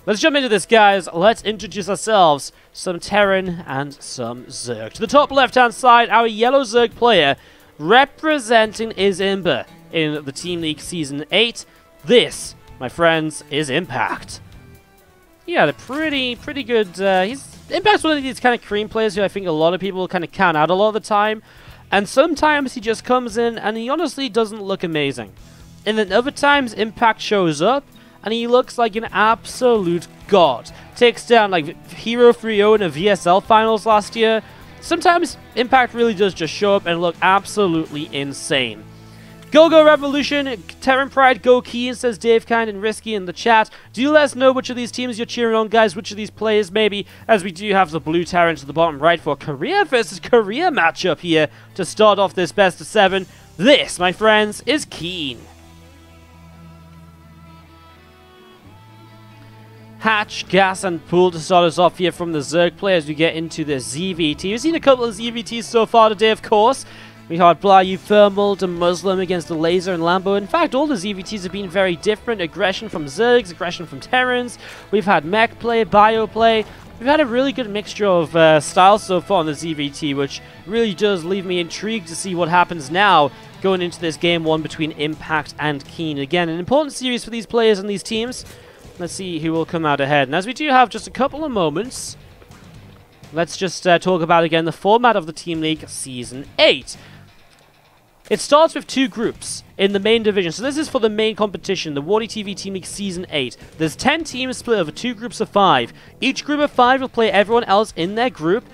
Let's jump into this, guys. Let's introduce ourselves. Some Terran and some Zerg. To the top left-hand side, our yellow Zerg player representing isIMBA in the Team League Season 8. This, my friends, is Impact. He had a pretty good... Impact's one of these kind of cream players who I think a lot of people kind of count out a lot of the time. And sometimes he just comes in and he honestly doesn't look amazing. And then other times, Impact shows up and he looks like an absolute god. Takes down like Hero 3-0 in a VSL finals last year. Sometimes Impact really does just show up and look absolutely insane. Go Revolution, Terran Pride, go Keen, says Dave Kind and Risky in the chat. Do let us know which of these teams you're cheering on, guys, which of these players maybe, as we do have the blue Terrans at the bottom right for Korea versus Korea matchup here to start off this best of 7. This, my friends, is Keen. Hatch, Gas, and Pool to start us off here from the Zerg play as we get into the ZVT. We've seen a couple of ZVTs so far today, of course. We had Blayu Thermal to Muslim against the Laser and Lambo. In fact, all the ZVTs have been very different. Aggression from Zergs, aggression from Terrans. We've had mech play, bio play. We've had a really good mixture of styles so far on the ZVT, which really does leave me intrigued to see what happens now going into this Game 1 between Impact and Keen. Again, an important series for these players and these teams. Let's see who will come out ahead. And as we do have just a couple of moments, let's just talk about, again, the format of the Team League Season 8. It starts with 2 groups in the main division. So this is for the main competition, the WardiTV Team League Season 8. There's 10 teams split over 2 groups of 5. Each group of 5 will play everyone else in their group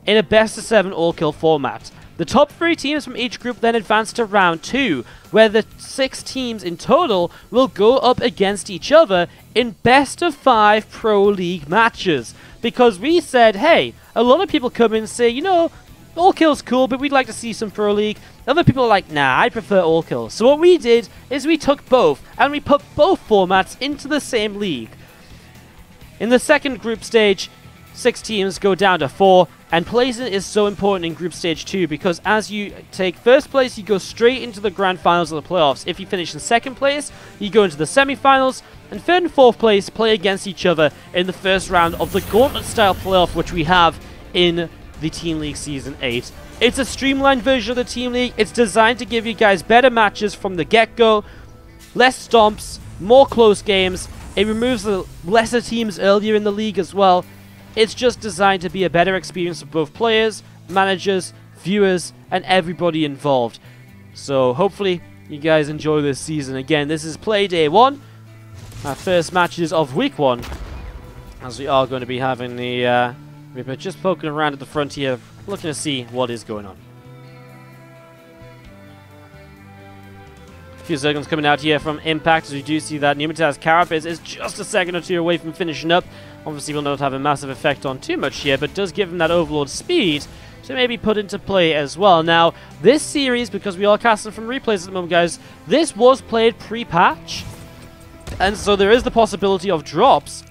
in a best of 7 all-kill format. The top 3 teams from each group then advance to round 2, where the 6 teams in total will go up against each other in best of 5 Pro League matches. Because we said, hey, a lot of people come in and say, you know, all kills cool, but we'd like to see some Pro League. Other people are like, nah, I prefer all kills. So what we did is we took both, and we put both formats into the same league. In the second group stage, 6 teams go down to 4, and placing is so important in group stage 2 because as you take first place, you go straight into the grand finals of the playoffs. If you finish in second place, you go into the semi-finals, and third and fourth place play against each other in the first round of the gauntlet-style playoff, which we have in the Team League Season 8. It's a streamlined version of the Team League. It's designed to give you guys better matches from the get-go, less stomps, more close games. It removes the lesser teams earlier in the league as well. It's just designed to be a better experience for both players, managers, viewers, and everybody involved. So hopefully you guys enjoy this season. Again, this is play day 1. Our first matches of week 1, as we are going to be having the Reaper just poking around at the front here, looking to see what is going on. A few seconds coming out here from Impact, as we do see that Pneumatize Carapace is just a second or 2 away from finishing up. Obviously will not have a massive effect on too much here, but does give him that Overlord speed to maybe put into play as well. Now, this series, because we are casting from replays at the moment, guys, this was played pre-patch, and so there is the possibility of drops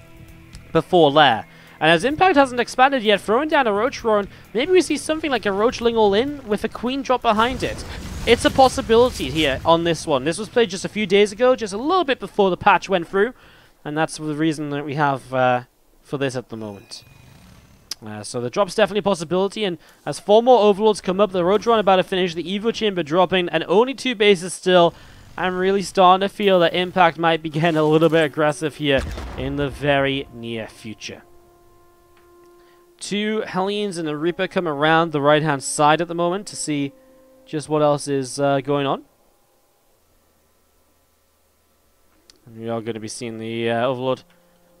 before lair. And as Impact hasn't expanded yet, throwing down a Roach Roaring, maybe we see something like a Roachling All-In with a Queen drop behind it. It's a possibility here on this one. This was played just a few days ago, just a little bit before the patch went through, and that's the reason that we have for this at the moment. So the drop's definitely a possibility, and as 4 more Overlords come up, the Roach Roaring about to finish, the Evo Chamber dropping, and only 2 bases still, I'm really starting to feel that Impact might be getting a little bit aggressive here in the very near future. 2 Hellions and a Reaper come around the right-hand side at the moment to see just what else is going on. And we are going to be seeing the Overlord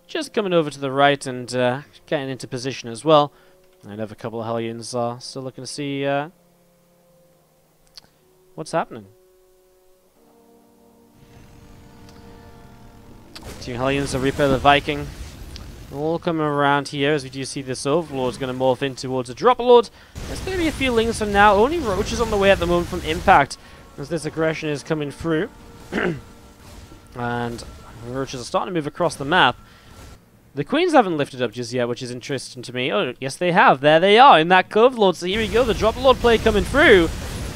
just coming over to the right and getting into position as well. And a couple of Hellions are still looking to see what's happening. 2 Hellions, a Reaper, the Viking. All coming around here as we do see this Overlord is going to morph in towards a Dropperlord. There's going to be a few Lings for now. Only Roaches on the way at the moment from Impact as this aggression is coming through. And Roaches are starting to move across the map. The Queens haven't lifted up just yet, which is interesting to me. Oh, yes they have. There they are in that Cove Lord. So here we go. The Dropperlord play coming through.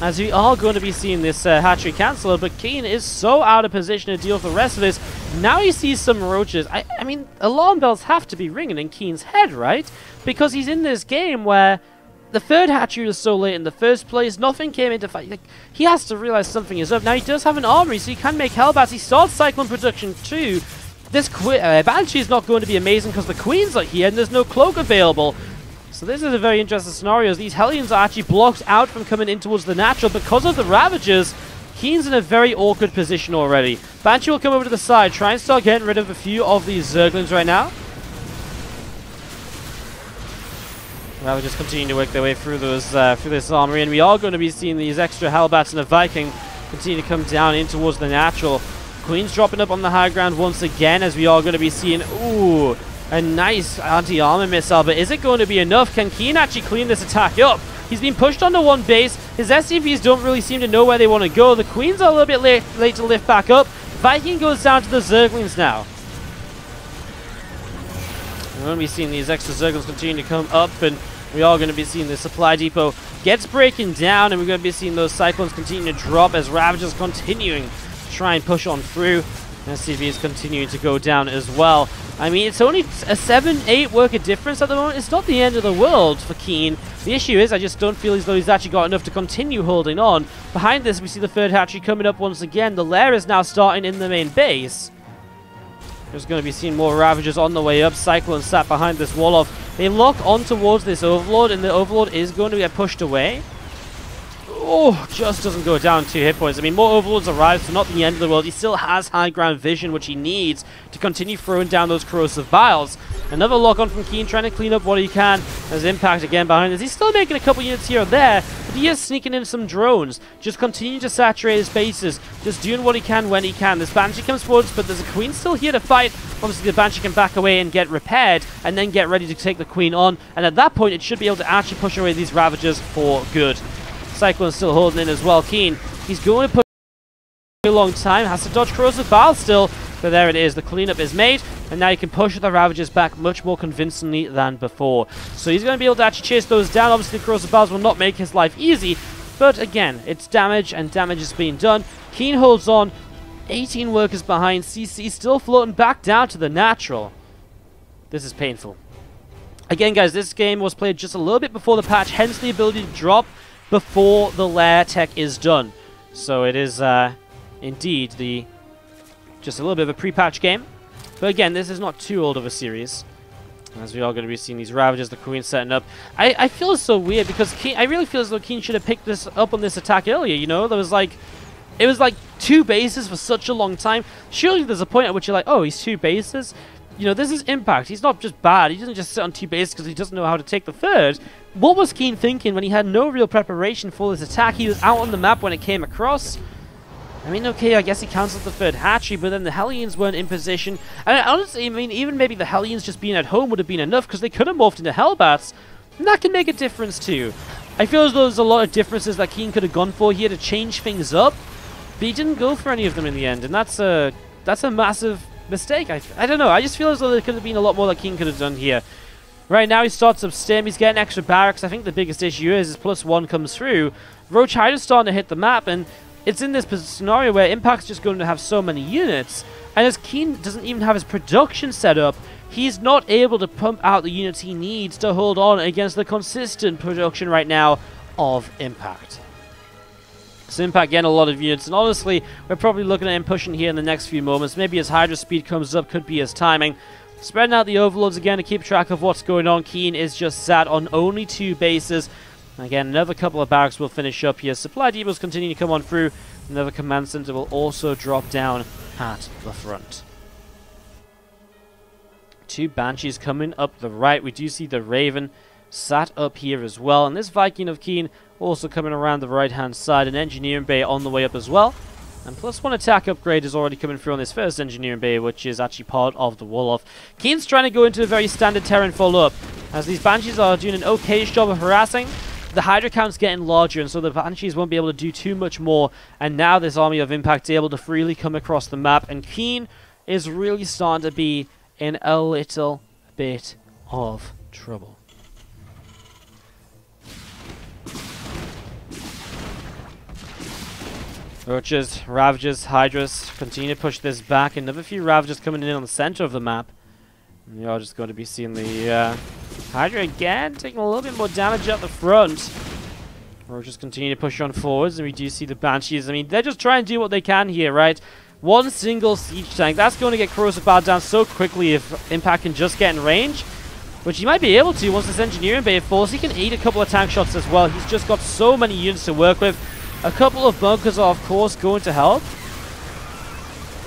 as we are going to be seeing this hatchery cancel, but Keen is so out of position to deal with the rest of this. Now he sees some roaches. I mean, alarm bells have to be ringing in Keen's head, right? Because he's in this game where the third hatchery was so late in the first place, nothing came into fight. Like, he has to realize something is up. Now he does have an armory, so he can make Hellbats. He starts Cyclone production too. This Banshee is not going to be amazing because the Queen's are here and there's no cloak available. So this is a very interesting scenario, as these Hellions are actually blocked out from coming in towards the natural because of the Ravagers. Keen's in a very awkward position already. Banshee will come over to the side, try and start getting rid of a few of these Zerglings right now. Ravagers continue to work their way through those through this armory, and we are going to be seeing these extra Hellbats and a Viking continue to come down in towards the natural. Queen's dropping up on the high ground once again, as we are going to be seeing, ooh, a nice anti-armor missile, but is it going to be enough? Can Keen actually clean this attack up? He's been pushed onto one base. His SCVs don't really seem to know where they want to go. The Queens are a little bit late to lift back up. Viking goes down to the Zerglings now. We're going to be seeing these extra Zerglings continue to come up, and we are going to be seeing the supply depot gets breaking down, and we're going to be seeing those Cyclones continue to drop as Ravagers continuing to try and push on through. SCV is continuing to go down as well. I mean, it's only a 7-8 worker difference at the moment. It's not the end of the world for Keen. The issue is I just don't feel as though he's actually got enough to continue holding on. Behind this, we see the third hatchery coming up once again. The lair is now starting in the main base. There's going to be seeing more Ravagers on the way up. Cyclone sat behind this wall off. They lock on towards this Overlord, and the Overlord is going to get pushed away. Oh, just doesn't go down 2 hit points. I mean, more Overlords arrive, so not the end of the world. He still has high ground vision, which he needs to continue throwing down those corrosive vials. Another lock on from Keen, trying to clean up what he can. There's Impact again behind this. He's still making a couple units here or there, but he is sneaking in some drones. Just continue to saturate his bases, just doing what he can when he can. This Banshee comes forwards, but there's a Queen still here to fight. Obviously, the Banshee can back away and get repaired, and then get ready to take the Queen on. And at that point, it should be able to actually push away these Ravagers for good. Cyclone's still holding in as well. Keen, he's going to put a long time, has to dodge corrosive vials still, but there it is. The cleanup is made, and now he can push the Ravagers back much more convincingly than before. So he's going to be able to actually chase those down. Obviously, the corrosive vials will not make his life easy, but again, it's damage, and damage is being done. Keen holds on. 18 workers behind. CC still floating back down to the natural. This is painful. Again, guys, this game was played just a little bit before the patch, hence the ability to drop before the lair tech is done. So it is indeed just a little bit of a pre-patch game. But again, this is not too old of a series, as we are going to be seeing these Ravagers, the Queen setting up. I feel so weird because I really feel as though Keen should have picked this up on this attack earlier, you know? It was like 2 bases for such a long time. Surely there's a point at which you're like, oh, he's 2 bases? You know, this is Impact. He's not just bad. He doesn't just sit on 2 bases because he doesn't know how to take the third. What was Keen thinking when he had no real preparation for this attack? He was out on the map when it came across. I mean, okay, I guess he cancelled the third hatchery, but then the Hellions weren't in position. And honestly, I mean, even maybe the Hellions just being at home would have been enough because they could have morphed into Hellbats. And that can make a difference too. I feel as though there's a lot of differences that Keen could have gone for here to change things up, but he didn't go for any of them in the end, and that's a massive mistake. I don't know. I just feel as though there could have been a lot more that King could have done here. Right now he starts up Stim. He's getting extra barracks. I think the biggest issue is +1 comes through. Roach Hyder's starting to hit the map, and it's in this scenario where Impact's just going to have so many units, and as Keen doesn't even have his production set up, he's not able to pump out the units he needs to hold on against the consistent production right now of Impact. So Impact getting a lot of units, and honestly, we're probably looking at him pushing here in the next few moments. Maybe his Hydra speed comes up, could be his timing. Spreading out the Overlords again to keep track of what's going on. Keen is just sat on only 2 bases. Again, another couple of barracks will finish up here. Supply depots continue to come on through. Another command center will also drop down at the front. 2 Banshees coming up the right. We do see the Raven sat up here as well. And this Viking of Keen also coming around the right-hand side. An Engineering Bay on the way up as well. And +1 attack upgrade is already coming through on this first Engineering Bay, which is actually part of the Wall-Off. Keen's trying to go into a very standard Terran follow-up, as these Banshees are doing an okay job of harassing. The Hydra count's getting larger, and so the Banshees won't be able to do too much more. And now this Army of Impact is able to freely come across the map, and Keen is really starting to be in a little bit of trouble. Roaches, Ravagers, Hydras continue to push this back. Another few Ravagers coming in on the center of the map. And we are just going to be seeing the Hydra again, taking a little bit more damage up the front. Roaches continue to push on forwards, and we do see the Banshees. I mean, they're just trying to do what they can here, right? One single siege tank, that's going to get corrosive powered down so quickly if Impact can just get in range. Which he might be able to once this Engineering Bay falls. He can eat a couple of tank shots as well. He's just got so many units to work with. A couple of bunkers are, of course, going to help.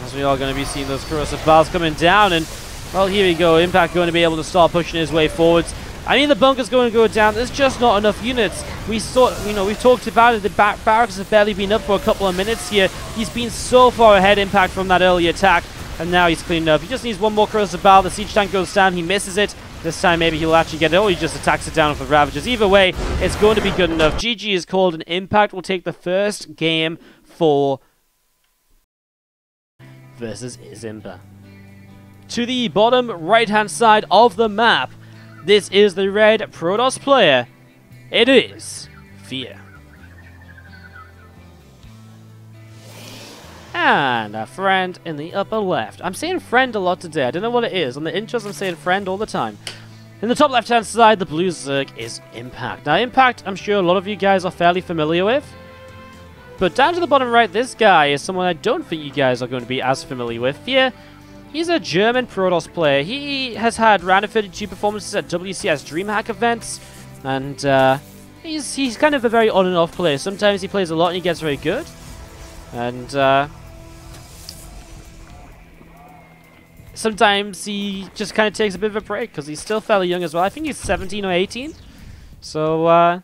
As we are going to be seeing those corrosive bars coming down. And, well, here we go. Impact going to be able to start pushing his way forwards. I mean, the bunker's going to go down. There's just not enough units. We've talked about it. The barracks have barely been up for a couple of minutes here. He's been so far ahead, Impact, from that early attack. And now he's cleaned up. He just needs one more corrosive bar. The siege tank goes down. He misses it. This time maybe he'll actually get it, or he just attacks it down with the Ravagers. Either way, it's going to be good enough. GG is called, and Impact will take the first game for versus isIMBA. To the bottom right-hand side of the map, this is the red Protoss player. It is Fear. And a friend in the upper left. I'm saying friend a lot today. I don't know what it is. On the intros, I'm saying friend all the time. In the top left-hand side, the blue Zerg is Impact. Now, Impact, I'm sure a lot of you guys are fairly familiar with. But down to the bottom right, this guy is someone I don't think you guys are going to be as familiar with. Fear, he's a German Protoss player. He has had round of 32 performances at WCS DreamHack events. And he's kind of a very on and off player. Sometimes he plays a lot and he gets very good. And sometimes he just kind of takes a bit of a break because he's still fairly young as well. I think he's 17 or 18. So,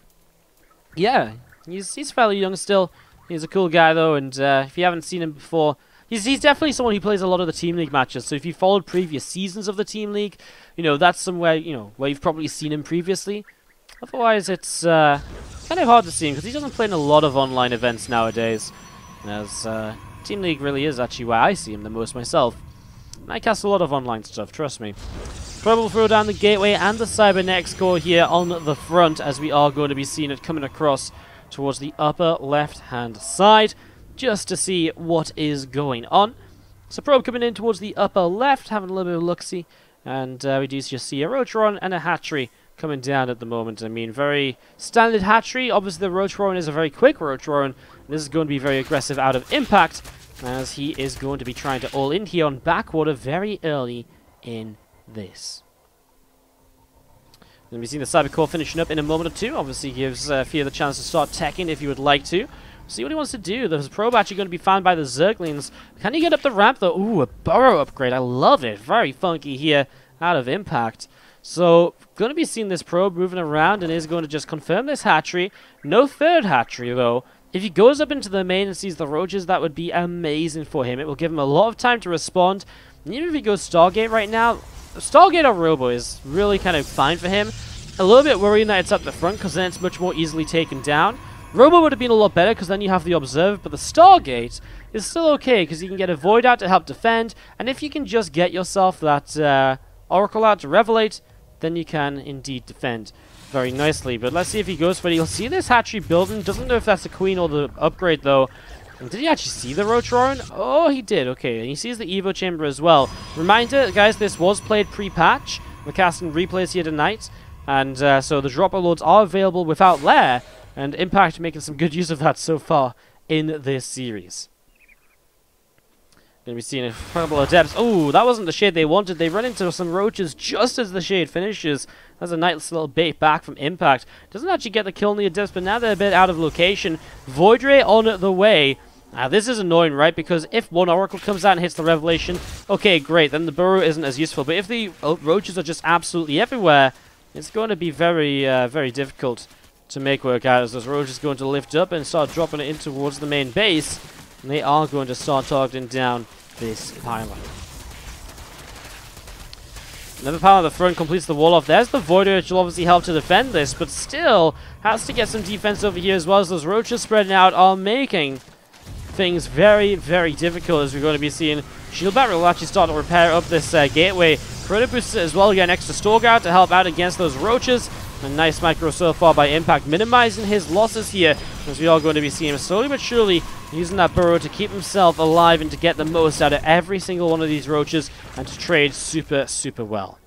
yeah, he's fairly young still. He's a cool guy, though, and if you haven't seen him before, he's definitely someone who plays a lot of the Team League matches. So if you followed previous seasons of the Team League, you know, that's somewhere, you know, where you've probably seen him previously. Otherwise, it's kind of hard to see him because he doesn't play in a lot of online events nowadays. As Team League really is actually where I see him the most myself. I cast a lot of online stuff, trust me. Probably throw down the gateway and the cybernetics core here on the front, as we are going to be seeing it coming across towards the upper left-hand side, just to see what is going on. So probe coming in towards the upper left, having a little bit of look-see, and we do just see a Rotron and a hatchery coming down at the moment. I mean, very standard hatchery. Obviously, the Rotron is a very quick Rotron. This is going to be very aggressive out of Impact, as he is going to be trying to all-in here on backwater very early in this. Going to be seeing the Cyber Core finishing up in a moment or two. Obviously gives Fear the chance to start teching if he would like to. See what he wants to do. There's a probe actually going to be found by the Zerglings. Can he get up the ramp though? Ooh, a burrow upgrade. I love it. Very funky here out of Impact. So, going to be seeing this probe moving around and is going to just confirm this hatchery. No third hatchery though. If he goes up into the main and sees the roaches, that would be amazing for him. It will give him a lot of time to respond. And even if he goes Stargate right now, Stargate or Robo is really kind of fine for him. A little bit worrying that it's up the front, because then it's much more easily taken down. Robo would have been a lot better, because then you have the Observe, but the Stargate is still okay, because you can get a Void out to help defend, and if you can just get yourself that Oracle out to Revelate, then you can indeed defend very nicely. But let's see if he goes for it. You'll see this hatchery building. Doesn't know if that's the Queen or the upgrade, though. And did he actually see the Rotron? Oh, he did. Okay, and he sees the Evo Chamber as well. Reminder, guys, this was played pre-patch. We're casting replays here tonight. And so the Dropper Lords are available without Lair. And Impact making some good use of that so far in this series. Going to be seeing a couple of depths. Oh, that wasn't the shade they wanted. They run into some roaches just as the shade finishes. That's a nice little bait back from Impact. Doesn't actually get the kill near depths, but now they're a bit out of location. Void Ray on the way. Now, this is annoying, right? Because if one Oracle comes out and hits the Revelation, okay, great. Then the Burrow isn't as useful. But if the roaches are just absolutely everywhere, it's going to be very, very difficult to make work out, as those roaches are going to lift up and start dropping it in towards the main base. And they are going to start targeting down this pylon. Another pile on the front completes the wall off. There's the Voider, which will obviously help to defend this, but still has to get some defense over here as well, as those roaches spreading out are making things very, very difficult, as we're going to be seeing. Shield Battery will actually start to repair up this gateway. Predator boosts it as well. You get an extra Stalker out to help out against those roaches. A nice micro so far by Impact, minimizing his losses here, as we are going to be seeing him slowly but surely using that burrow to keep himself alive and to get the most out of every single one of these roaches and to trade super, super well.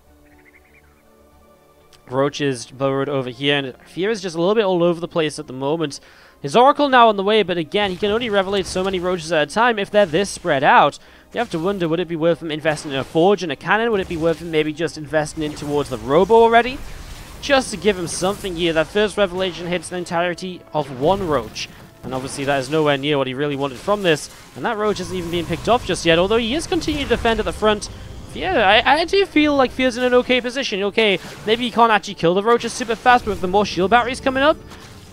Roach is burrowed over here, and Fear is just a little bit all over the place at the moment. His Oracle now on the way, but again, he can only revelate so many roaches at a time. If they're this spread out, you have to wonder, would it be worth him investing in a Forge and a Cannon? Would it be worth him maybe just investing in towards the Robo already? Just to give him something here. That first revelation hits the entirety of one roach. And obviously that is nowhere near what he really wanted from this. And that roach isn't even being picked off just yet, although he is continuing to defend at the front. Yeah, I do feel like Fear's in an okay position. Okay, maybe he can't actually kill the roaches super fast, but with the more shield batteries coming up,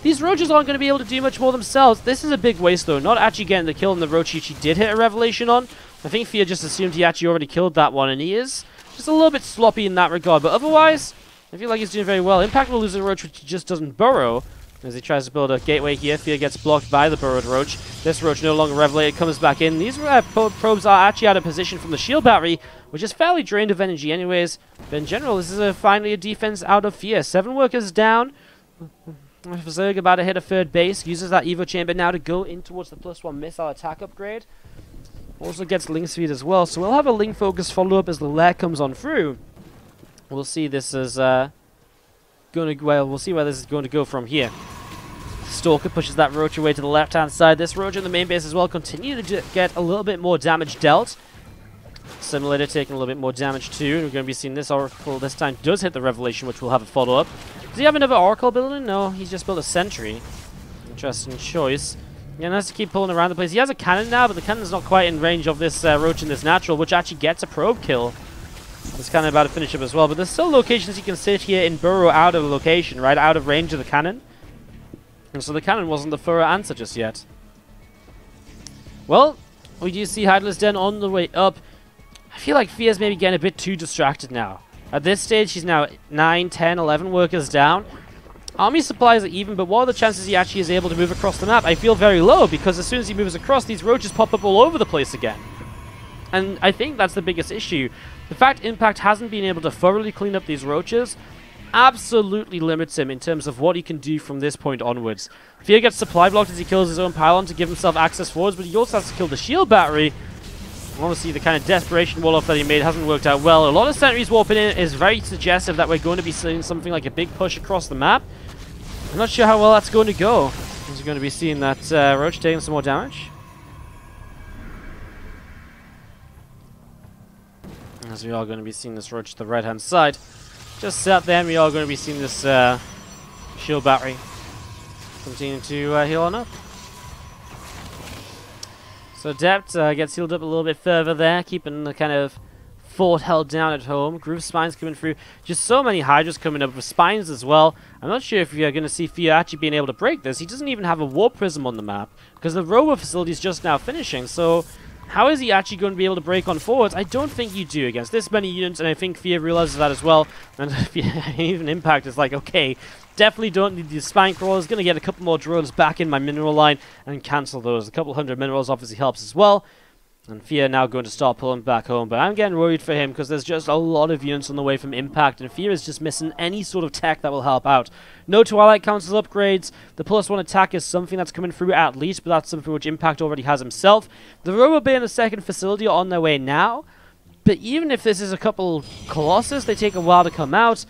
these roaches aren't going to be able to do much more themselves. This is a big waste, though. Not actually getting the kill on the roach he did hit a revelation on. I think Fear just assumed he actually already killed that one, and he is just a little bit sloppy in that regard. But otherwise, I feel like he's doing very well. Impact will lose a roach which he just doesn't burrow. As he tries to build a gateway here, Fear gets blocked by the burrowed roach. This roach no longer revelated, comes back in. These probes are actually out of position from the shield battery, which is fairly drained of energy anyways. But in general, this is finally a defense out of Fear. 7 workers down. Zerg about to hit a third base. Uses that Evo Chamber now to go in towards the +1 missile attack upgrade. Also gets Link Speed as well. So we'll have a Link Focus follow-up as the lair comes on through. We'll see this is we'll see where this is going to go from here. Stalker pushes that roach away to the left-hand side. This roach in the main base as well continue to get a little bit more damage dealt. Simulator taking a little bit more damage too. We're going to be seeing this Oracle this time does hit the Revelation, which will have a follow-up. Does he have another Oracle building? No, he's just built a Sentry. Interesting choice. Yeah, nice to keep pulling around the place. He has a cannon now, but the cannon's not quite in range of this roach in this natural, which actually gets a probe kill. It's kind of about to finish up as well, but there's still locations you can sit here and burrow out of the location, right? Out of range of the cannon. And so the cannon wasn't the thorough answer just yet. Well, we do see Hydra's Den on the way up. I feel like Fear's maybe getting a bit too distracted now. At this stage, he's now 9, 10, 11 workers down. Army supplies are even, but what are the chances he actually is able to move across the map? I feel very low, because as soon as he moves across, these roaches pop up all over the place again. And I think that's the biggest issue. The fact Impact hasn't been able to thoroughly clean up these roaches absolutely limits him in terms of what he can do from this point onwards. Fear gets supply blocked as he kills his own pylon to give himself access forwards, but he also has to kill the shield battery. Honestly, the kind of desperation wall-off that he made hasn't worked out well. A lot of sentries warping in is very suggestive that we're going to be seeing something like a big push across the map. I'm not sure how well that's going to go. We're going to be seeing that roach taking some more damage. As we are going to be seeing this roach to the right-hand side. Just sat there, and we are going to be seeing this shield battery continue to heal on up. So Adept gets healed up a little bit further there, keeping the kind of fort held down at home. Groove Spines coming through. Just so many Hydras coming up with Spines as well. I'm not sure if you're going to see Fear actually being able to break this. He doesn't even have a Warp Prism on the map, because the Robo facility is just now finishing, so how is he actually going to be able to break on forwards? I don't think you do against this many units, and I think Fear realizes that as well. And even Impact is like, okay, definitely don't need these spine crawlers. Going to get a couple more drones back in my mineral line and cancel those. A couple hundred minerals obviously helps as well. And Fear now going to start pulling back home. But I'm getting worried for him because there's just a lot of units on the way from Impact. And Fear is just missing any sort of tech that will help out. No Twilight Council upgrades. The +1 attack is something that's coming through at least. But that's something which Impact already has himself. The Robo Bay and the second facility are on their way now. But even if this is a couple Colossus, they take a while to come out.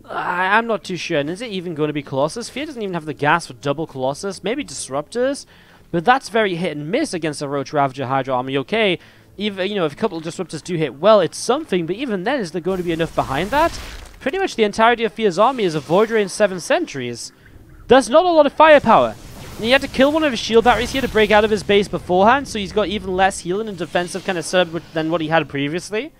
I'm not too sure. And is it even going to be Colossus? Fear doesn't even have the gas for double Colossus. Maybe Disruptors. But that's very hit and miss against a Roach Ravager Hydra army. Okay, even, you know, if a couple of Disruptors do hit well, it's something. But even then, is there going to be enough behind that? Pretty much the entirety of Fear's army is a Void Ray and 7 sentries. That's not a lot of firepower. And he had to kill one of his shield batteries here to break out of his base beforehand. So he's got even less healing and defensive kind of setup than what he had previously.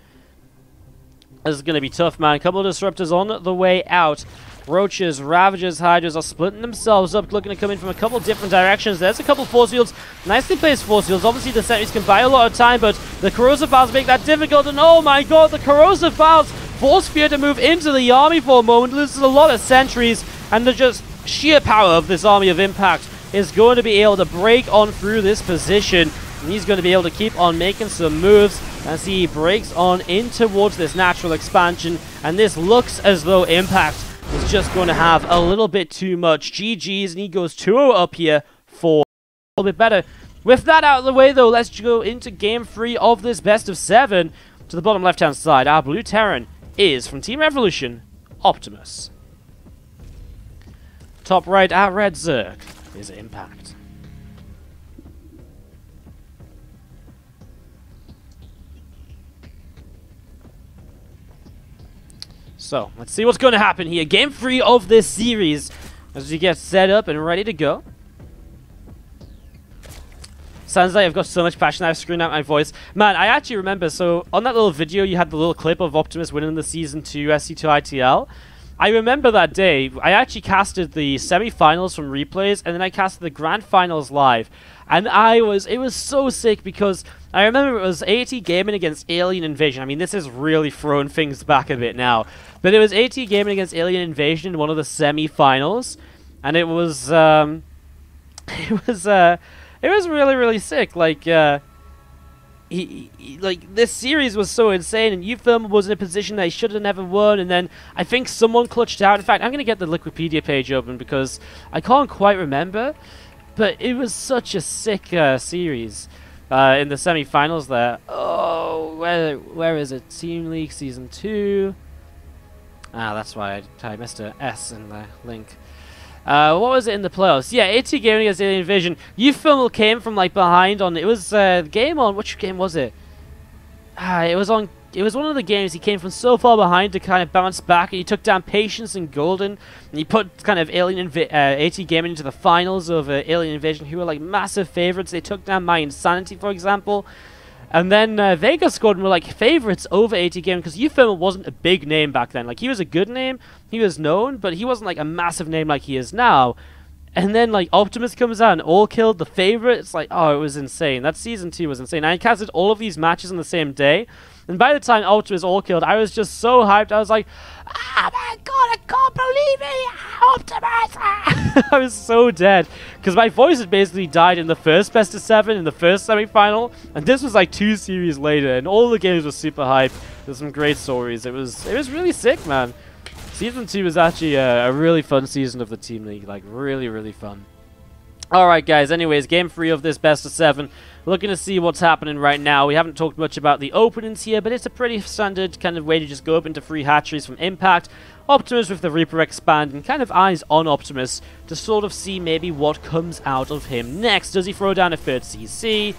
This is going to be tough, man. A couple of Disruptors on the way out. Roaches, Ravagers, Hydras are splitting themselves up, looking to come in from a couple different directions. There's a couple force fields. Nicely placed force fields. Obviously, the sentries can buy a lot of time, but the corrosive bars make that difficult. And oh my god, the corrosive bars force Fear to move into the army for a moment. Loses a lot of sentries, and the just sheer power of this army of Impact is going to be able to break on through this position. And he's going to be able to keep on making some moves. as he breaks on in towards this natural expansion, and this looks as though Impact is just going to have a little bit too much. GG's, and he goes 2-0 up here for a little bit better. With that out of the way, though, let's go into Game 3 of this best of 7. To the bottom left-hand side, our blue Terran is, from Team Revolution, Optimus. Top right, our red Zerg is Impact. So, let's see what's going to happen here. Game 3 of this series as we get set up and ready to go. Sounds like I've got so much passion I've screwed out my voice. Man, I actually remember, so on that little video you had the little clip of Optimus winning the Season 2 SC2 ITL. I remember that day, I actually casted the semi-finals from replays, and then I casted the grand finals live. And it was so sick because I remember it was AT Gaming against Alien Invasion. I mean, this has really thrown things back a bit now. But it was AT Gaming against Alien Invasion in one of the semi-finals. And it was, it was really, really sick. Like, this series was so insane, and Ufilm was in a position that he should have never won, and then I think someone clutched out. In fact, I'm going to get the Wikipedia page open because I can't quite remember, but it was such a sick series in the semi-finals there. Oh, where is it? Team League Season 2. Ah, that's why I missed a S in the link. What was it in the playoffs? Yeah, AT Gaming against Alien Invasion. Ufilm came from like behind on. It was the game on. Which game was it? It was on. It was one of the games he came from so far behind to kind of bounce back, and he took down Patience and Golden, and he put kind of AT Gaming into the finals of Alien Invasion, who were like massive favorites. They took down My Insanity, for example. And then Vega scored and were like favorites over AT Gaming because Ufilm wasn't a big name back then. Like, he was a good name, he was known, but he wasn't like a massive name like he is now. And then like Optimus comes out and all killed the favorite. It's like, oh, it was insane. That Season 2 was insane. I casted all of these matches on the same day, and by the time Optimus all killed, I was just so hyped. I was like, oh my god, I can't believe it, Optimus! I was so dead because my voice had basically died in the first best of 7, in the first semi-final, and this was like 2 series later, and all the games were super hyped. There's some great stories. It was really sick, man. Season 2 was actually a really fun season of the Team League, like really, really fun. Alright guys, anyways, Game 3 of this best of 7. Looking to see what's happening right now. We haven't talked much about the openings here, but it's a pretty standard kind of way to just go up into 3 hatcheries from Impact. Optimus with the Reaper expand, and kind of eyes on Optimus to sort of see maybe what comes out of him next. Does he throw down a 3rd CC?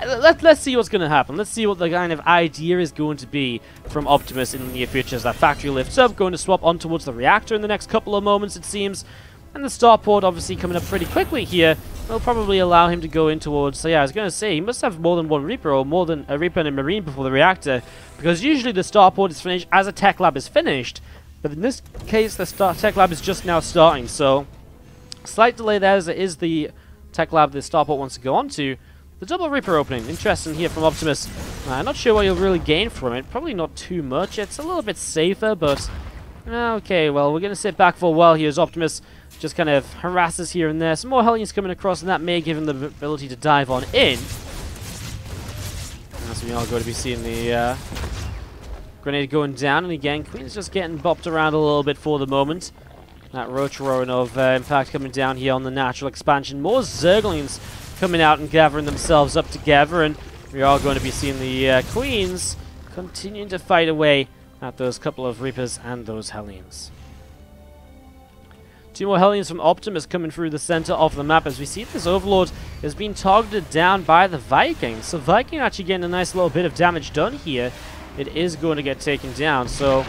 Let's see what's going to happen. Let's see what the kind of idea is going to be from Optimus in the near future as that factory lifts up, going to swap on towards the reactor in the next couple of moments, it seems. And the starport obviously coming up pretty quickly here will probably allow him to go in towards... So yeah, I was going to say, he must have more than one Reaper, or more than a Reaper and a Marine before the reactor, because usually the starport is finished as a tech lab is finished, but in this case the tech lab is just now starting, so slight delay there as it is the tech lab the starport wants to go on to. The double Reaper opening, interesting here from Optimus. I'm not sure what you'll really gain from it, probably not too much. It's a little bit safer, but... Okay, well, we're going to sit back for a while here as Optimus just kind of harasses here and there. Some more Hellions coming across, and that may give him the ability to dive on in. As we are going to be seeing the grenade going down, and again, Queen's just getting bopped around a little bit for the moment. That Roach Rowan of Impact coming down here on the natural expansion. More Zerglings coming out and gathering themselves up together, and we are going to be seeing the Queens continuing to fight away at those couple of Reapers and those Hellions. 2 more Hellions from Optimus coming through the center of the map as we see this Overlord is being targeted down by the Viking. So Viking actually getting a nice little bit of damage done here. It is going to get taken down. So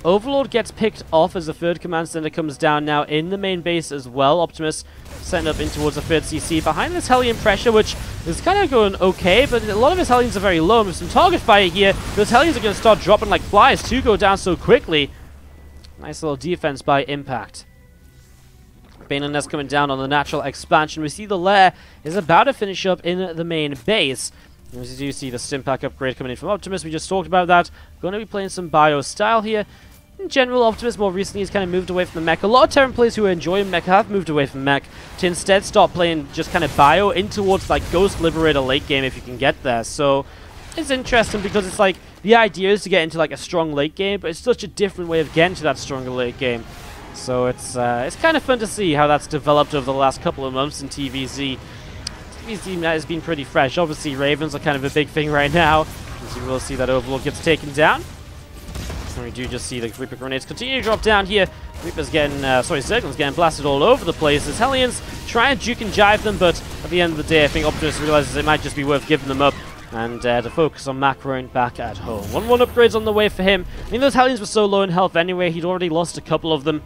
Overlord gets picked off as the 3rd command center comes down now in the main base as well. Optimus setting up in towards the 3rd CC behind this Hellion pressure, which is kind of going okay, but a lot of his Hellions are very low. And with some target fire here, those Hellions are going to start dropping like flies to go down so quickly. Nice little defense by Impact. Bane and Nest coming down on the natural expansion. We see the lair is about to finish up in the main base. As you do see the Stimpack upgrade coming in from Optimus, we just talked about that. Going to be playing some bio style here. In general, Optimus more recently has kind of moved away from the mech. A lot of Terran players who are enjoying mech have moved away from mech to instead start playing just kind of bio in towards like Ghost Liberator late game if you can get there. So is interesting because it's like the idea is to get into like a strong late game, but it's such a different way of getting to that stronger late game. So it's kind of fun to see how that's developed over the last couple of months in TVZ. TVZ has been pretty fresh. Obviously, Ravens are kind of a big thing right now, as you will see that Overlord gets taken down. And we do just see the Reaper grenades continue to drop down here. Reaper's getting, Zergling's getting blasted all over the place as Hellions try and juke and jive them, but at the end of the day, I think Optimus realizes it might just be worth giving them up and to focus on Macron back at home. 1-1 upgrades on the way for him. I mean, those Hellions were so low in health anyway, he'd already lost a couple of them.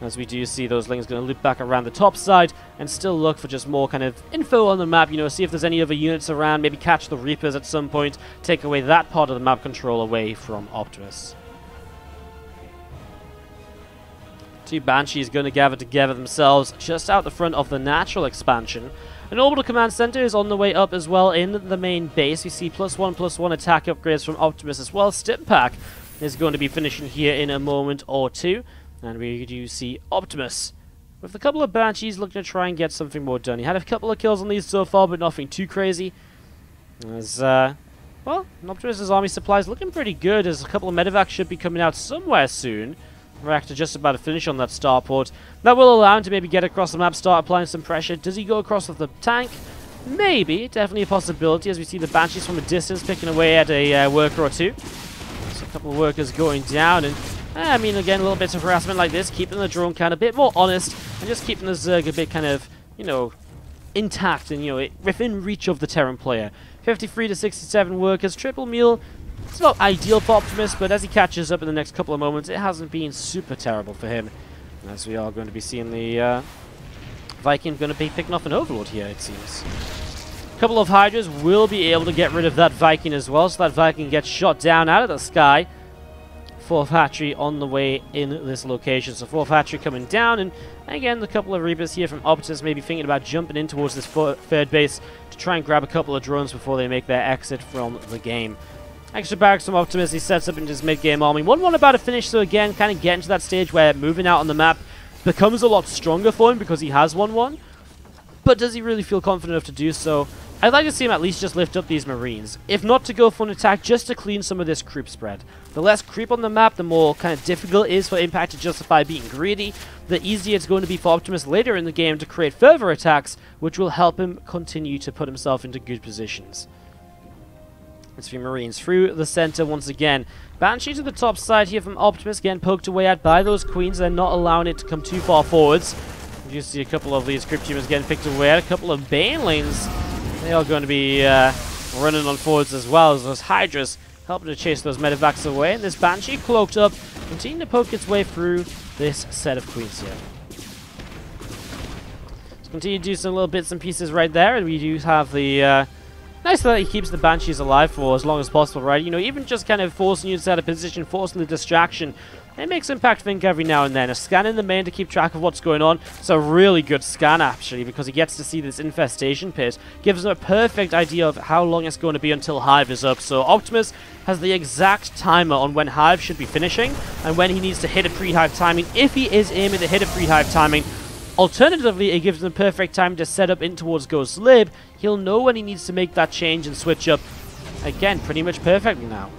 As we do see those Lings going to loop back around the top side and still look for just more kind of info on the map, you know, see if there's any other units around, maybe catch the Reapers at some point, take away that part of the map control away from Optimus. Two Banshees going to gather together themselves just out the front of the natural expansion. An orbital command center is on the way up as well in the main base. We see +1/+1 attack upgrades from Optimus as well. Stimpack is going to be finishing here in a moment or two. And we do see Optimus with a couple of Banshees looking to try and get something more done. He had a couple of kills on these so far, but nothing too crazy. As, well, Optimus's army supply is looking pretty good, as a couple of medevacs should be coming out somewhere soon. Reactor just about to finish on that starport. That will allow him to maybe get across the map, start applying some pressure. Does he go across with the tank? Maybe. Definitely a possibility, as we see the Banshees from a distance picking away at a worker or two. So a couple of workers going down, and I mean, again, a little bit of harassment like this, keeping the drone count a bit more honest, and just keeping the Zerg a bit kind of, you know, intact and, you know, within reach of the Terran player. 53 to 67 workers, triple meal. It's not ideal for Optimus, but as he catches up in the next couple of moments, it hasn't been super terrible for him. As we are going to be seeing the Viking going to be picking off an Overlord here, it seems. A couple of Hydras will be able to get rid of that Viking as well, so that Viking gets shot down out of the sky. 4th hatchery on the way in this location. So 4th hatchery coming down, and again, the couple of Reapers here from Optimus maybe thinking about jumping in towards this third base to try and grab a couple of drones before they make their exit from the game. Extra barracks from Optimus, he sets up into his mid-game army. 1-1 about to finish, so again, kind of getting to that stage where moving out on the map becomes a lot stronger for him because he has 1-1. But does he really feel confident enough to do so? I'd like to see him at least just lift up these Marines. If not to go for an attack, just to clean some of this creep spread. The less creep on the map, the more kind of difficult it is for Impact to justify being greedy. The easier it's going to be for Optimus later in the game to create further attacks, which will help him continue to put himself into good positions. It's 3 Marines through the center once again. Banshee to the top side here from Optimus, getting poked away at by those Queens. They're not allowing it to come too far forwards. You see a couple of these Crypt Humans getting picked away at. A couple of Banelings. They are going to be running on forwards as well as those Hydras helping to chase those medevacs away. And this Banshee cloaked up, continuing to poke its way through this set of Queens here. Let's continue to do some little bits and pieces right there. And we do have the nice that he keeps the Banshees alive for as long as possible, right? You know, even just kind of forcing units out of position, forcing the distraction. It makes Impact think every now and then. A scan in the main to keep track of what's going on. It's a really good scan, actually, because he gets to see this infestation pit. Gives him a perfect idea of how long it's going to be until Hive is up. So Optimus has the exact timer on when Hive should be finishing and when he needs to hit a pre-Hive timing, if he is aiming to hit a pre-Hive timing. Alternatively, it gives him the perfect time to set up in towards Ghost Lib. He'll know when he needs to make that change and switch up, again, pretty much perfectly now.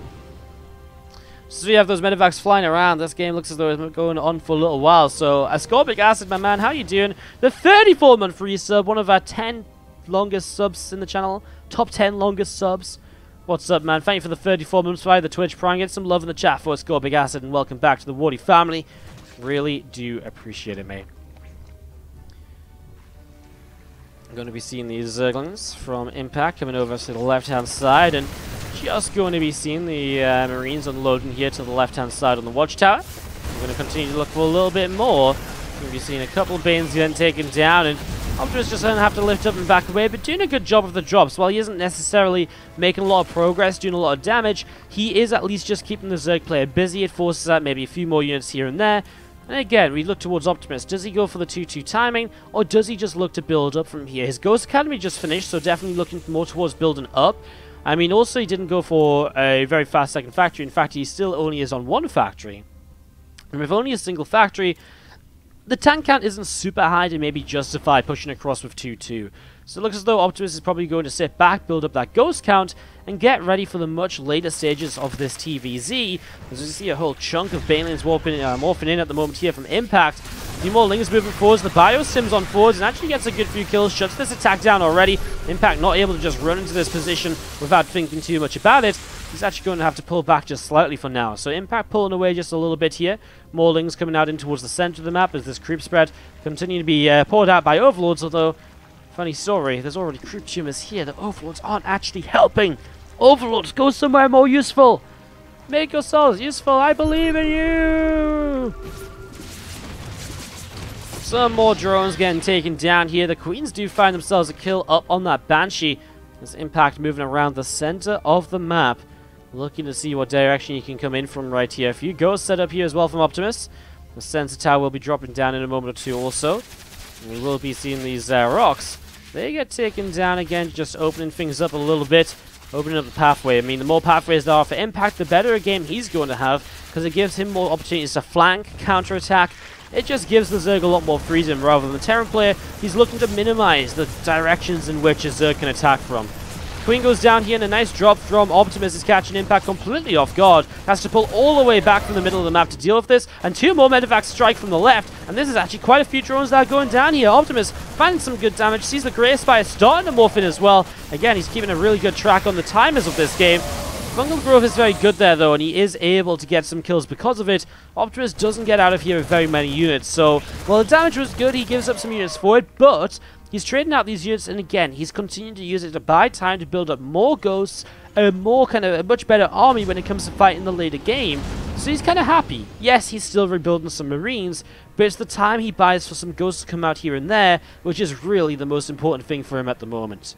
So we have those medevacs flying around. This game looks as though it's going on for a little while. So, Ascorbic Acid, my man, how you doing? The 34-month free sub, one of our 10 longest subs in the channel. Top 10 longest subs. What's up, man? Thank you for the 34 months via the Twitch Prime. Get some love in the chat for Ascorbic Acid, and welcome back to the Wardy family. Really do appreciate it, mate. I'm going to be seeing these Zerglings from Impact coming over to the left-hand side, and just going to be seeing the Marines unloading here to the left-hand side on the watchtower. We're going to continue to look for a little bit more. We're going to be seeing a couple of Banes getting taken down, and Optimus just going to have to lift up and back away, but doing a good job of the drops. While he isn't necessarily making a lot of progress, doing a lot of damage, he is at least just keeping the Zerg player busy. It forces out maybe a few more units here and there. And again, we look towards Optimus. Does he go for the 2-2 timing, or does he just look to build up from here? His Ghost Academy just finished, so definitely looking more towards building up. I mean, also he didn't go for a very fast second factory. In fact, he still only is on one factory. And with only a single factory, the tank count isn't super high to maybe justify pushing across with 2-2. So it looks as though Optimus is probably going to sit back, build up that ghost count, and get ready for the much later stages of this TVZ. As you see a whole chunk of Banelings morphing in at the moment here from Impact. A few more Lings moving forwards, the Bio Sims on forwards, and actually gets a good few kills, shuts this attack down already. Impact not able to just run into this position without thinking too much about it. He's actually going to have to pull back just slightly for now. So Impact pulling away just a little bit here. More Lings coming out in towards the center of the map as this creep spread continuing to be poured out by Overlords, although, funny story, there's already creep tumors here. The Overlords aren't actually helping. Overlords, go somewhere more useful. Make yourselves useful. I believe in you. Some more drones getting taken down here. The Queens do find themselves a kill up on that Banshee. There's Impact moving around the center of the map, looking to see what direction you can come in from right here. A few ghosts set up here as well from Optimus. The sensor tower will be dropping down in a moment or two also. And we will be seeing these rocks. They get taken down again, just opening things up a little bit. Opening up the pathway. I mean, the more pathways there are for Impact, the better a game he's going to have, because it gives him more opportunities to flank, counterattack. It just gives the Zerg a lot more freedom rather than the Terran player. He's looking to minimize the directions in which a Zerg can attack from. Queen goes down here and a nice drop from Optimus is catching Impact completely off guard. Has to pull all the way back from the middle of the map to deal with this. And two more medevacs strike from the left. And this is actually quite a few drones that are going down here. Optimus finding some good damage. Sees the Grey Spire starting to morph in as well. Again, he's keeping a really good track on the timers of this game. Fungal Growth is very good there though, and he is able to get some kills because of it. Optimus doesn't get out of here with very many units, so while the damage was good, he gives up some units for it, but he's trading out these units, and again, he's continuing to use it to buy time to build up more ghosts, a much better army when it comes to fighting the later game. So he's kind of happy. Yes, he's still rebuilding some Marines, but it's the time he buys for some ghosts to come out here and there, which is really the most important thing for him at the moment.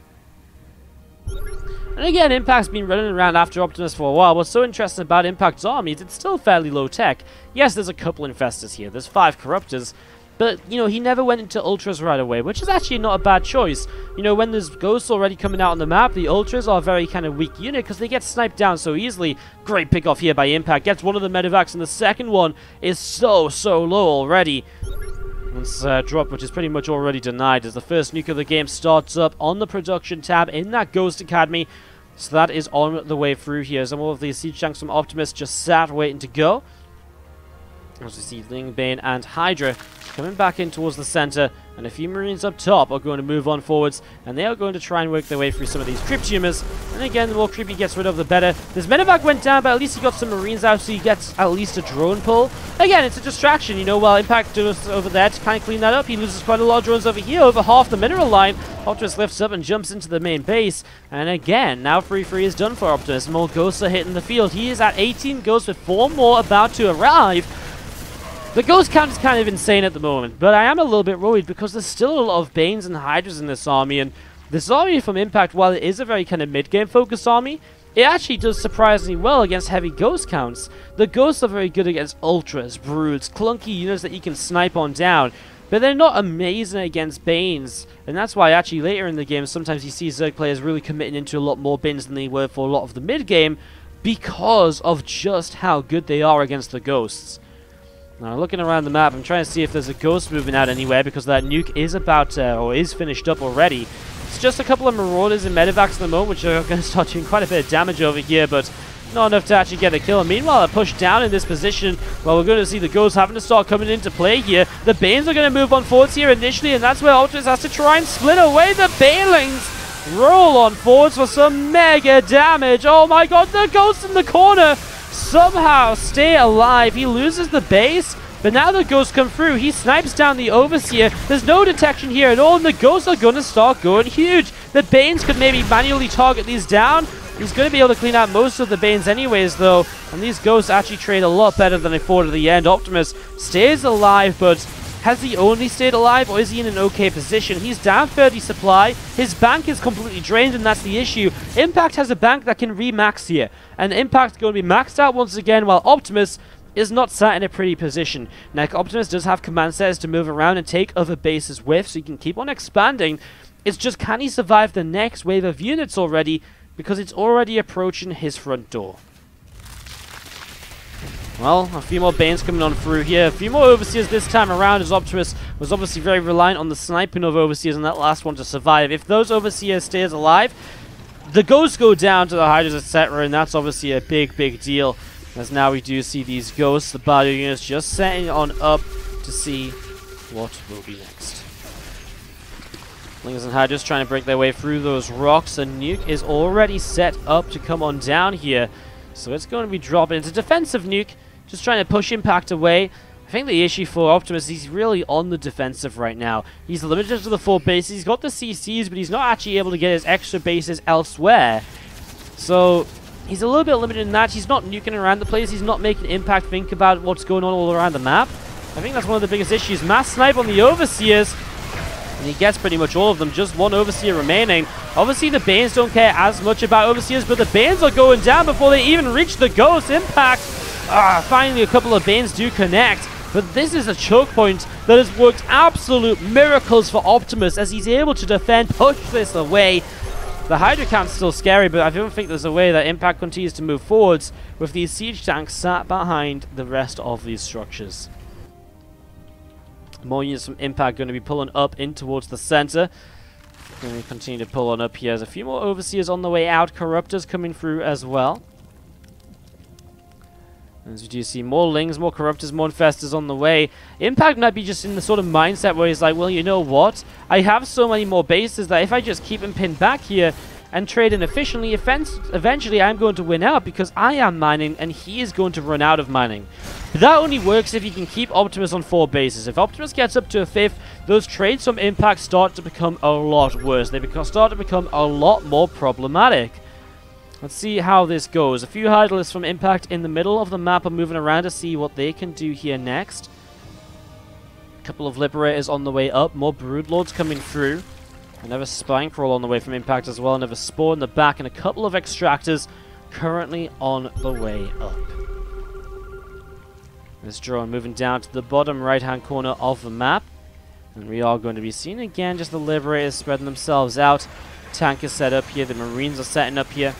And again, Impact's been running around after Optimus for a while. What's so interesting about Impact's army is it's still fairly low tech. Yes, there's a couple Infestors here. There's 5 Corruptors. But, you know, he never went into Ultras right away, which is actually not a bad choice. You know, when there's Ghosts already coming out on the map, the Ultras are a very kind of weak unit because they get sniped down so easily. Great pick off here by Impact. Gets one of the medevacs, and the second one is so low already. This drop, which is pretty much already denied, as the first nuke of the game starts up on the production tab in that Ghost Academy. So that is on the way through here. Some of these siege tanks from Optimus just sat waiting to go. As we see Ling, Bane, and Hydra coming back in towards the center, and a few Marines up top are going to move on forwards, and they are going to try and work their way through some of these creep tumors. And again, the more creep he gets rid of, the better. This medevac went down, but at least he got some Marines out, so he gets at least a drone pull. Again, it's a distraction, you know, while Impact does over there to kind of clean that up. He loses quite a lot of drones over here, over half the mineral line. Optimus lifts up and jumps into the main base, and again, now 3-3 is done for Optimus. More ghosts are hitting the field. He is at 18 ghosts with 4 more about to arrive. The ghost count is kind of insane at the moment, but I am a little bit worried because there's still a lot of Banes and Hydras in this army, and this army from Impact, while it is a very kind of mid-game focused army, it actually does surprisingly well against heavy ghost counts. The ghosts are very good against Ultras, Broods, clunky units that you can snipe on down, but they're not amazing against Banes, and that's why actually later in the game sometimes you see Zerg players really committing into a lot more Banes than they were for a lot of the mid-game because of just how good they are against the ghosts. Now, looking around the map, I'm trying to see if there's a ghost moving out anywhere because that nuke is about or is finished up already. It's just a couple of Marauders and Medevacs at the moment, which are going to start doing quite a bit of damage over here, but not enough to actually get a kill. And meanwhile, a push down in this position, well, we're going to see the ghosts having to start coming into play here. The Banes are going to move on forwards here initially, and that's where Optimus has to try and split away the Banelings. Roll on forwards for some mega damage. Oh my god, the ghosts in the corner somehow stay alive. He loses the base, but now the ghosts come through. He snipes down the Overseer. There's no detection here at all, and the ghosts are going to start going huge. The Banes could maybe manually target these down. He's going to be able to clean out most of the Banes anyways, though, and these ghosts actually trade a lot better than they thought at the end. Optimus stays alive, but has he only stayed alive, or is he in an okay position? He's down 30 supply. His bank is completely drained, and that's the issue. Impact has a bank that can re-max here, and Impact's going to be maxed out once again, while Optimus is not sat in a pretty position. Now, Optimus does have command centers to move around and take other bases with, so he can keep on expanding. It's just, can he survive the next wave of units already, because it's already approaching his front door. Well, a few more Banes coming on through here. A few more Overseers this time around, as Optimus was obviously very reliant on the sniping of Overseers and that last one to survive. If those Overseers stays alive, the Ghosts go down to the Hydras, etc., and that's obviously a big, big deal. As now we do see these Ghosts, the Bardo units just setting on up to see what will be next. Lings and Hydras trying to break their way through those rocks. The nuke is already set up to come on down here. So it's going to be dropping. It's a defensive nuke, just trying to push Impact away. I think the issue for Optimus, he's really on the defensive right now. He's limited to the 4 bases. He's got the CCs, but he's not actually able to get his extra bases elsewhere. So he's a little bit limited in that. He's not nuking around the place. He's not making Impact think about what's going on all around the map. I think that's one of the biggest issues. Mass snipe on the Overseers. And he gets pretty much all of them. Just one Overseer remaining. Obviously, the Banes don't care as much about Overseers, but the Banes are going down before they even reach the Ghost. Impact. Finally, a couple of Banes do connect. But this is a choke point that has worked absolute miracles for Optimus as he's able to defend, push this away. The Hydra count's still scary, but I don't think there's a way that Impact continues to move forwards with these siege tanks sat behind the rest of these structures. More units from Impact going to be pulling up in towards the center. And we continue to pull on up here. There's a few more Overseers on the way out. Corruptors coming through as well. As we do see more Lings, more Corruptors, more Infestors on the way. Impact might be just in the sort of mindset where he's like, well, you know what? I have so many more bases that if I just keep him pinned back here and trade in efficiently, eventually I'm going to win out because I am mining and he is going to run out of mining. But that only works if you can keep Optimus on 4 bases. If Optimus gets up to a 5th, those trades from Impact start to become a lot worse. They start to become a lot more problematic. Let's see how this goes. A few Hydralisks from Impact in the middle of the map are moving around to see what they can do here next. A couple of Liberators on the way up. More Broodlords coming through. Another Spine Crawl on the way from Impact as well. Another Spore in the back. And a couple of Extractors currently on the way up. This drone moving down to the bottom right-hand corner of the map. And we are going to be seeing again just the Liberators spreading themselves out. Tank is set up here. The Marines are setting up here.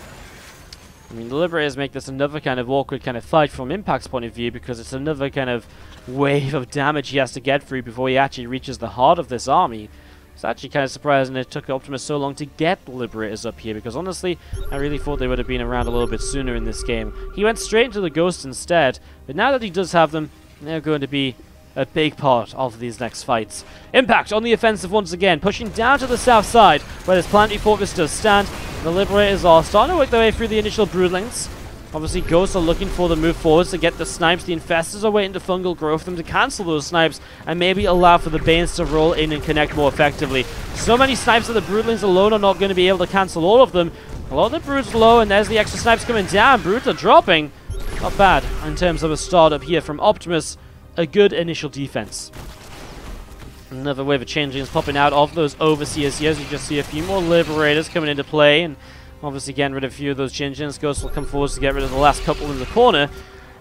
I mean, the Liberators make this another kind of awkward kind of fight from Impact's point of view because it's another kind of wave of damage he has to get through before he actually reaches the heart of this army. It's actually kind of surprising it took Optimus so long to get the Liberators up here because honestly, I really thought they would have been around a little bit sooner in this game. He went straight into the Ghosts instead, but now that he does have them, they're going to be a big part of these next fights. Impact on the offensive once again, pushing down to the south side where this Planetary Fortress does stand. The Liberators are starting to work their way through the initial Broodlings. Obviously, Ghosts are looking for the move forwards to get the snipes. The Infestors are waiting to fungal growth them to cancel those snipes and maybe allow for the Banes to roll in and connect more effectively. So many snipes that the Broodlings alone are not going to be able to cancel all of them. A lot of the Broods low, and there's the extra snipes coming down. Broods are dropping. Not bad in terms of a start up here from Optimus. A good initial defense. Another wave of changelings popping out of those Overseers here. As you just see a few more Liberators coming into play, and obviously getting rid of a few of those changelings. Ghosts will come forward to get rid of the last couple in the corner.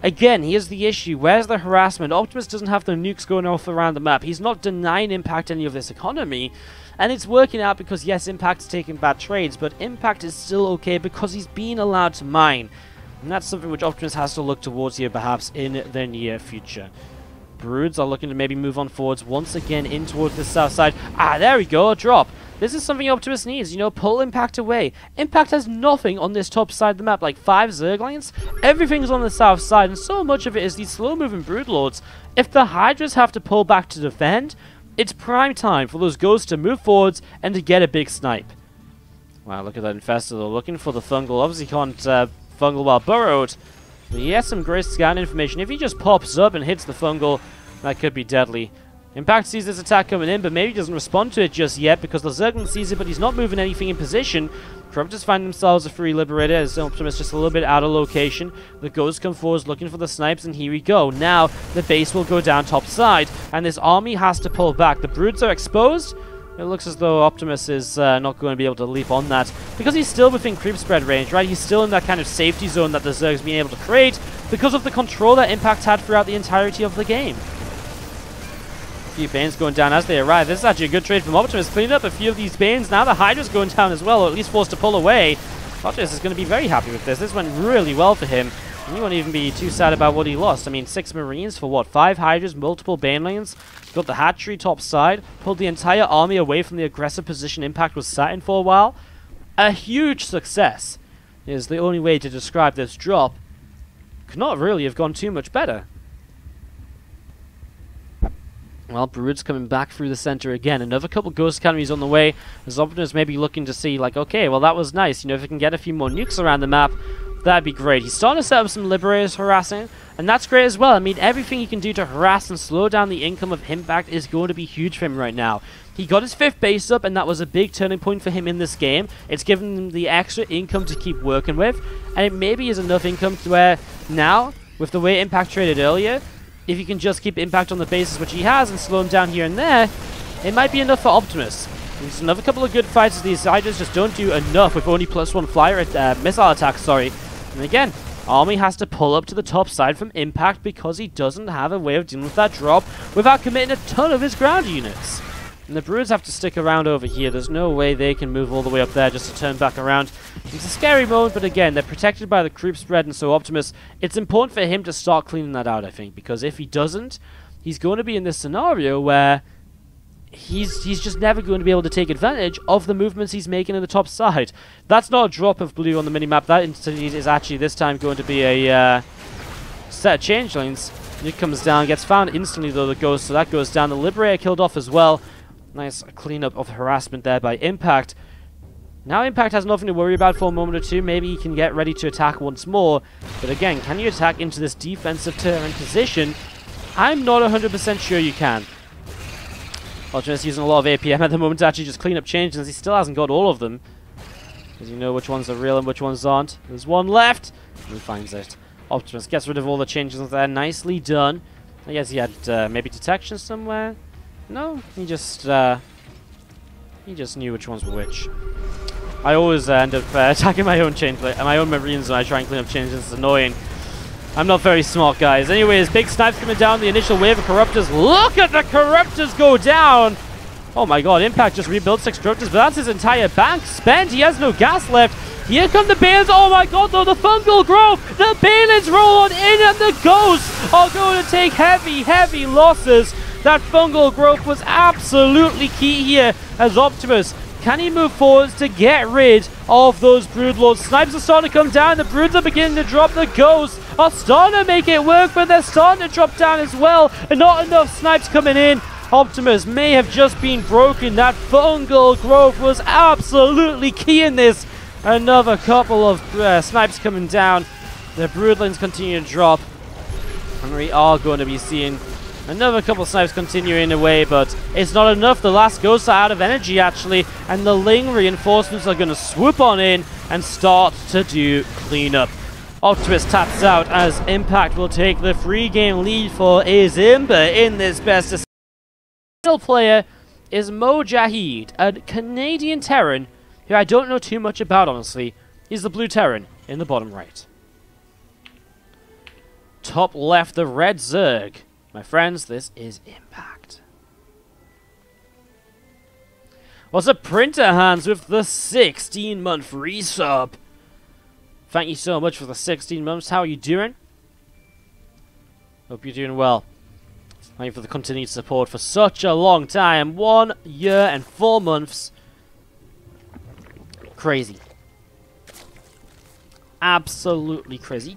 Again, here's the issue. Where's the harassment? Optimus doesn't have the nukes going off around the map. He's not denying Impact any of this economy. And it's working out because, yes, Impact's taking bad trades, but Impact is still okay because he's being allowed to mine. And that's something which Optimus has to look towards here, perhaps, in the near future. Broods are looking to maybe move on forwards once again in towards the south side. There we go, a drop. This is something Optimus needs, you know, pull Impact away. Impact has nothing on this top side of the map, like 5 Zerglings. Everything's on the south side, and so much of it is these slow-moving Broodlords. If the Hydras have to pull back to defend, it's prime time for those Ghosts to move forwards and to get a big snipe. Wow, look at that Infestor, though, looking for the Fungal. Obviously can't Fungal while burrowed. But he has some great scan information. If he just pops up and hits the Fungal, that could be deadly. Impact sees this attack coming in, but maybe doesn't respond to it just yet because the Zergling sees it, but he's not moving anything in position. Corruptors find themselves a free Liberator as Optimus just a little bit out of location. The Ghosts come forward looking for the snipes, and here we go. Now, the base will go down top side, and this army has to pull back. The Broods are exposed. It looks as though Optimus is not going to be able to leap on that because he's still within creep spread range, right? He's still in that kind of safety zone that the Zerg's been able to create because of the control that Impact had throughout the entirety of the game. A few Banes going down as they arrive. This is actually a good trade from Optimus, cleaning up a few of these Banes. Now the Hydra's going down as well, or at least forced to pull away. Optimus is going to be very happy with this. This went really well for him. And you won't even be too sad about what he lost. I mean, 6 Marines for what? 5 Hydras, multiple Bane lanes. Got the hatchery top side. Pulled the entire army away from the aggressive position Impact was sat in for a while. A huge success is the only way to describe this drop. Could not really have gone too much better. Well, Brood's coming back through the center again. Another couple Ghost Academies on the way. As Optimus maybe looking to see, like, okay, well, that was nice. You know, if we can get a few more nukes around the map, that'd be great. He's starting to set up some Liberators harassing, and that's great as well. I mean, everything he can do to harass and slow down the income of Impact is going to be huge for him right now. He got his 5th base up, and that was a big turning point for him in this game. It's given him the extra income to keep working with, and it maybe is enough income to where now, with the way Impact traded earlier, if you can just keep Impact on the bases which he has and slow him down here and there, it might be enough for Optimus. There's another couple of good fights as these Hydras just don't do enough with only +1 flyer missile attacks, sorry. And again, Army has to pull up to the top side from Impact because he doesn't have a way of dealing with that drop without committing a ton of his ground units. And the Broods have to stick around over here. There's no way they can move all the way up there just to turn back around. It's a scary moment, but again, they're protected by the creep spread, and so Optimus, it's important for him to start cleaning that out, I think, because if he doesn't, he's going to be in this scenario where he's just never going to be able to take advantage of the movements he's making in the top side. That's not a drop of blue on the minimap. That indeed is actually this time going to be a set of changelings. Nuke comes down, gets found instantly though, the Ghost, so that goes down. The Liberator killed off as well. Nice cleanup of harassment there by Impact. Now Impact has nothing to worry about for a moment or two. Maybe he can get ready to attack once more. But again, can you attack into this defensive turret position? I'm not 100% sure you can. Optimus using a lot of APM at the moment to actually just clean up changes. He still hasn't got all of them. Because you know which ones are real and which ones aren't. There's one left. And he finds it. Optimus gets rid of all the changes there. Nicely done. I guess he had maybe detection somewhere. No, he just knew which ones were which. I always end up attacking my own Marines when I try and clean up changes. It's annoying. I'm not very smart, guys. Anyways, big snipes coming down. The initial wave of Corruptors. Look at the Corruptors go down! Oh my god, Impact just rebuilt 6 Corruptors, but that's his entire bank spent. He has no gas left. Here come the Balins. Oh my god, though, the Fungal Growth. The Balins roll on in, and the Ghosts are going to take heavy, heavy losses. That Fungal Growth was absolutely key here as Optimus. Can he move forwards to get rid of those Broodlords? Snipes are starting to come down. The Broods are beginning to drop. The Ghosts are starting to make it work, but they're starting to drop down as well. And not enough snipes coming in. Optimus may have just been broken. That Fungal Growth was absolutely key in this. Another couple of snipes coming down. The Broodlings continue to drop. And we are going to be seeing another couple of snipes continuing away, but it's not enough. The last Ghosts are out of energy, actually, and the Ling reinforcements are going to swoop on in and start to do cleanup. Optimus taps out as Impact will take the 3-game lead for isIMBA in this best of. The final player is Mojahid, a Canadian Terran who I don't know too much about, honestly. He's the blue Terran in the bottom right. Top left, the red Zerg. My friends, this is Impact. What's up, Printer Hands with the 16-month resub? Thank you so much for the 16 months. How are you doing? Hope you're doing well. Thank you for the continued support for such a long time. 1 year and 4 months. Crazy. Absolutely crazy.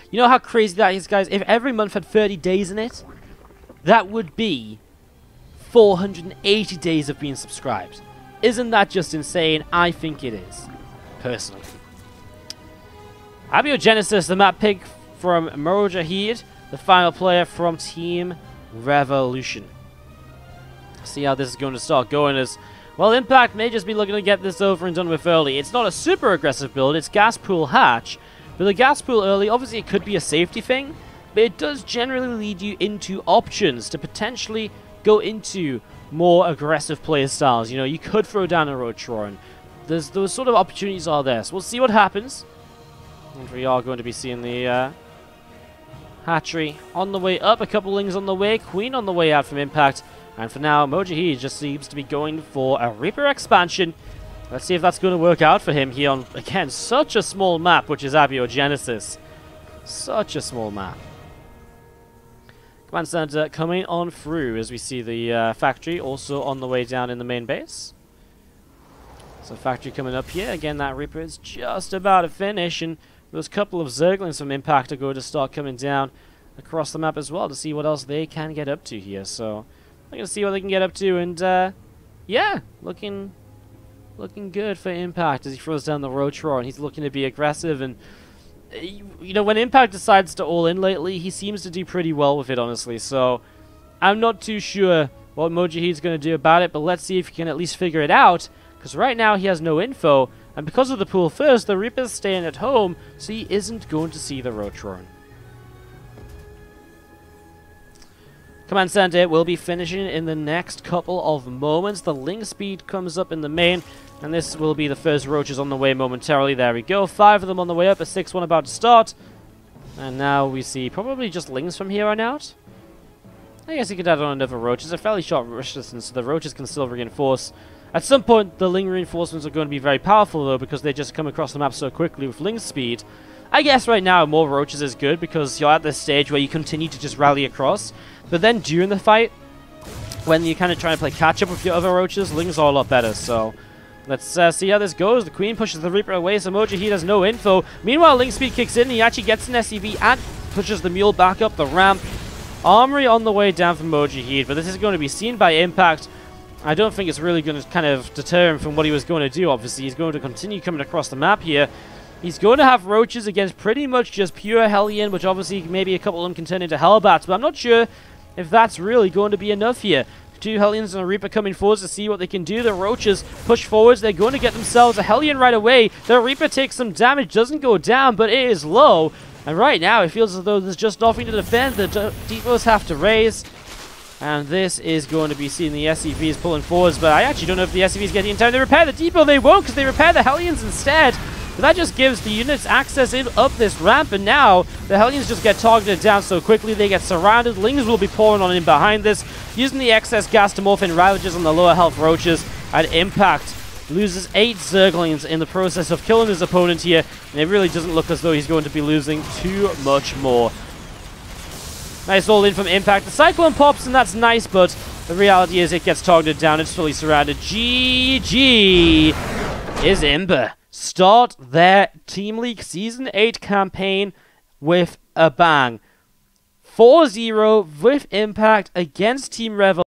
You know how crazy that is, guys? If every month had 30 days in it, that would be 480 days of being subscribed. Isn't that just insane? I think it is, personally. Abiogenesis, the map pick from Mojahid, the final player from Team Revolution. See how this is going to start going as... Well, Impact may just be looking to get this over and done with early. It's not a super aggressive build, it's gas pool hatch. But the gas pool early, obviously it could be a safety thing, but it does generally lead you into options to potentially go into more aggressive play styles. You know, you could throw down a Rotron. Those sort of opportunities are there. So we'll see what happens. And we are going to be seeing the hatchery on the way up. A couple Lings on the way. Queen on the way out from Impact. And for now, Mojahid just seems to be going for a Reaper expansion. Let's see if that's going to work out for him here on, again, such a small map, which is Abiogenesis. Such a small map. Command Center coming on through as we see the factory also on the way down in the main base. So factory coming up here. Again, that Reaper is just about to finish, and those couple of Zerglings from Impact are going to start coming down across the map as well to see what else they can get up to here. So I'm going to see what they can get up to, and yeah, looking good for Impact as he throws down the Rotron, and he's looking to be aggressive. And you know, when Impact decides to all in lately, he seems to do pretty well with it, honestly. So I'm not too sure what Mojiheed's going to do about it, but let's see if he can at least figure it out, because right now he has no info, and because of the pool first, the Reaper's staying at home, so he isn't going to see the Rotron. Command Center will be finishing in the next couple of moments. The link speed comes up in the main, and this will be the first roaches on the way momentarily. There we go. 5 of them on the way up, a 6th one about to start. And now we see probably just lings from here on out. I guess you could add on another roach. It's a fairly short rush distance, so the roaches can still reinforce. At some point, the ling reinforcements are going to be very powerful, though, because they just come across the map so quickly with ling speed. I guess right now more roaches is good, because you're at this stage where you continue to just rally across. But then during the fight, when you're kind of trying to play catch-up with your other roaches, lings are a lot better, so let's see how this goes. The Queen pushes the Reaper away, so Mojiheed has no info. Meanwhile, ling speed kicks in, and he actually gets an SCV and pushes the Mule back up the ramp. Armory on the way down from Mojiheed, but this is going to be seen by Impact. I don't think it's really going to kind of deter him from what he was going to do, obviously. He's going to continue coming across the map here. He's going to have roaches against pretty much just pure Hellion, which obviously maybe a couple of them can turn into Hellbats, but I'm not sure if that's really going to be enough here. 2 Hellions and a Reaper coming forwards to see what they can do. The roaches push forwards. They're going to get themselves a Hellion right away. The Reaper takes some damage, doesn't go down, but it is low. And right now, it feels as though there's just nothing to defend. The depots have to raise. And this is going to be seen. The SCVs pulling forwards, but I actually don't know if the SCVs get in time to repair the depot. They won't, because they repair the Hellions instead. But that just gives the units access up this ramp, and now the Hellions just get targeted down so quickly. They get surrounded. Lings will be pouring on in behind this, using the excess gas to morph in Ravages on the lower health roaches. And Impact loses 8 Zerglings in the process of killing his opponent here, and it really doesn't look as though he's going to be losing too much more. Nice all in from Impact. The Cyclone pops, and that's nice, but the reality is it gets targeted down. It's fully surrounded. GG isIMBA start their Team League Season 8 campaign with a bang. 4-0 with Impact against Team Revel.